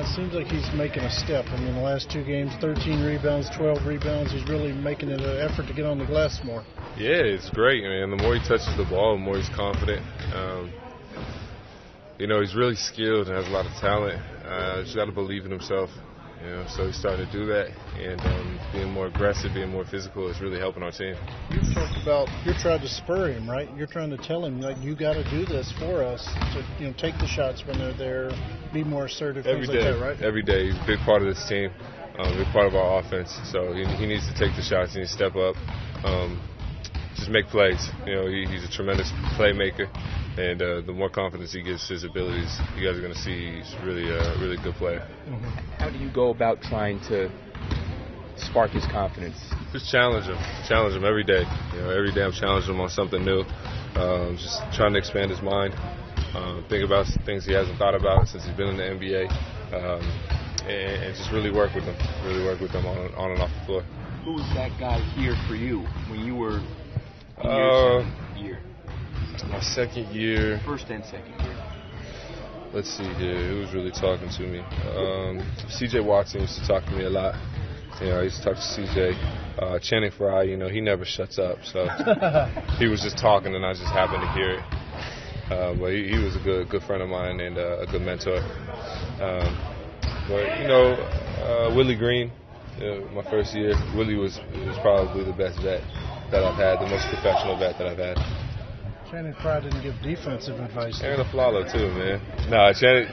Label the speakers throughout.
Speaker 1: it seems like he's making a step. I mean, the last 2 games, 13 rebounds, 12 rebounds. He's really making it an effort to get on the glass more.
Speaker 2: Yeah, it's great, man. The more he touches the ball, the more he's confident. He's really skilled and has a lot of talent. Just got to believe in himself. So he's starting to do that, and being more aggressive, being more physical is really helping our team.
Speaker 1: You've talked about you're trying to spur him, right? You're trying to tell him, like, you got to do this for us to take the shots when they're there, be more assertive, things like that, right?
Speaker 2: Every day, he's a big part of this team, a big part of our offense. So he needs to take the shots, he needs to step up, just make plays. He's a tremendous playmaker. And the more confidence he gives his abilities, you guys are going to see he's really a really good player.
Speaker 3: Mm-hmm. How do you go about trying to spark his confidence?
Speaker 2: Just challenge him every day. Every day I'm challenging him on something new. Just trying to expand his mind, think about things he hasn't thought about since he's been in the NBA, and just really work with him. Really work with him on and off the floor.
Speaker 3: Who was that guy here for you when you were in your second year?
Speaker 2: My second year.
Speaker 3: First and second year.
Speaker 2: Let's see here. Who was really talking to me? C.J. Watson used to talk to me a lot. I used to talk to C.J. Channing Frye, he never shuts up. So he was just talking, and I just happened to hear it. But he was a good friend of mine and a good mentor. Willie Green, my first year. Willie was probably the best vet that I've had, the most professional vet that I've had.
Speaker 1: Channing Frye didn't give defensive advice.
Speaker 2: Aaron Aflalo too, man. Channing,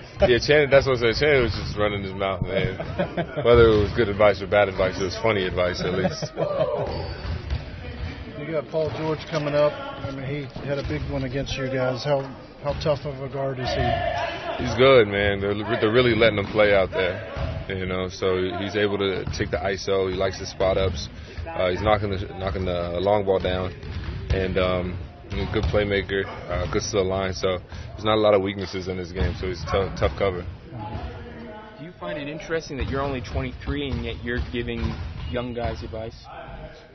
Speaker 2: that's what I said. Channing was just running his mouth, man. Whether it was good advice or bad advice, it was funny advice at least.
Speaker 1: You got Paul George coming up. I mean, he had a big one against you guys. How tough of a guard is he?
Speaker 2: He's good, man. They're really letting him play out there. So he's able to take the ISO. He likes the spot ups. He's knocking the long ball down, and good playmaker, good to the line. So there's not a lot of weaknesses in his game. So he's a tough cover.
Speaker 3: Do you find it interesting that you're only 23 and yet you're giving young guys advice?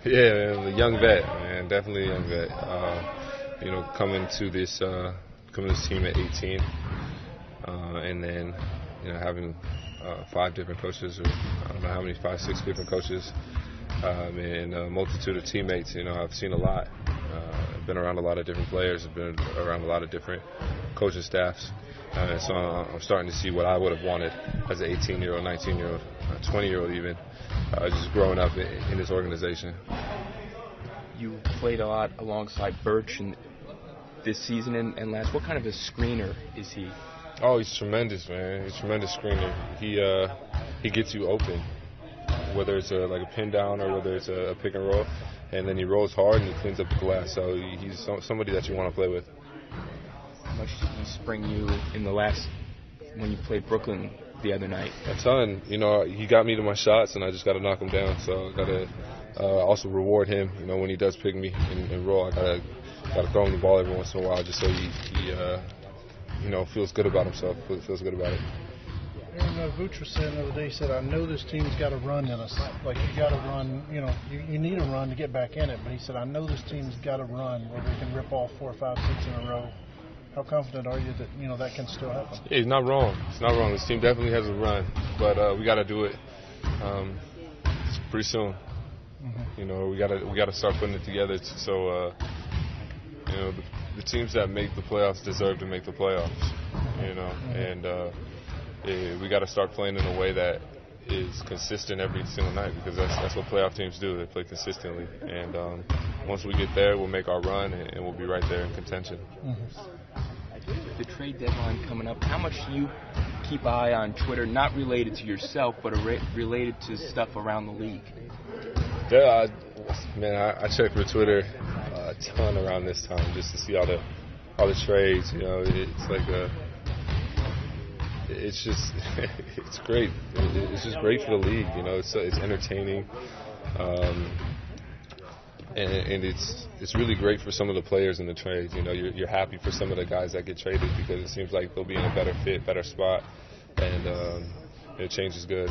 Speaker 2: Yeah, man, a young vet, man, definitely a young vet. Coming to this team at 18, and then having 5 different coaches, or I don't know how many, 5, 6 different coaches, and a multitude of teammates. I've seen a lot. I've been around a lot of different players. I've been around a lot of different coaching staffs. So I'm starting to see what I would have wanted as an 18-year-old, 19-year-old, 20-year-old even, just growing up in this organization.
Speaker 3: You played a lot alongside Birch this season and last. What kind of a screener is he?
Speaker 2: Oh, he's tremendous, man. He's a tremendous screener. He gets you open, whether it's like a pin down or whether it's a pick and roll. And then he rolls hard and he cleans up the glass. So he's somebody that you want to play with.
Speaker 3: How much did he spring you in when you played Brooklyn the other night?
Speaker 2: A ton. He got me to my shots, and I just got to knock him down. So I got to also reward him. When he does pick me and roll, I got to throw him the ball every once in a while, just so he feels good about himself. Feels good about it.
Speaker 1: And Vooch was saying the other day, he said, I know this team's got a run in us. Like, you got to run, you need a run to get back in it. But he said, I know this team's got a run where we can rip off 4, 5, 6 in a row. How confident are you that, that can still happen?
Speaker 2: Yeah, he's not wrong. It's not wrong. This team definitely has a run. But we got to do it pretty soon. Mm-hmm. We got to start putting it together. So, the teams that make the playoffs deserve to make the playoffs. And we got to start playing in a way that is consistent every single night, because that's what playoff teams do. They play consistently, and once we get there, we'll make our run, and we'll be right there in contention.
Speaker 3: Mm-hmm. The trade deadline coming up, how much do you keep eye on Twitter, not related to yourself, but related to stuff around the league?
Speaker 2: Yeah, I check for Twitter a ton around this time just to see all the trades. It's like it's great. It's just great for the league. It's entertaining, and it's really great for some of the players in the trades. You're happy for some of the guys that get traded, because it seems like they'll be in a better fit, better spot, and change is good.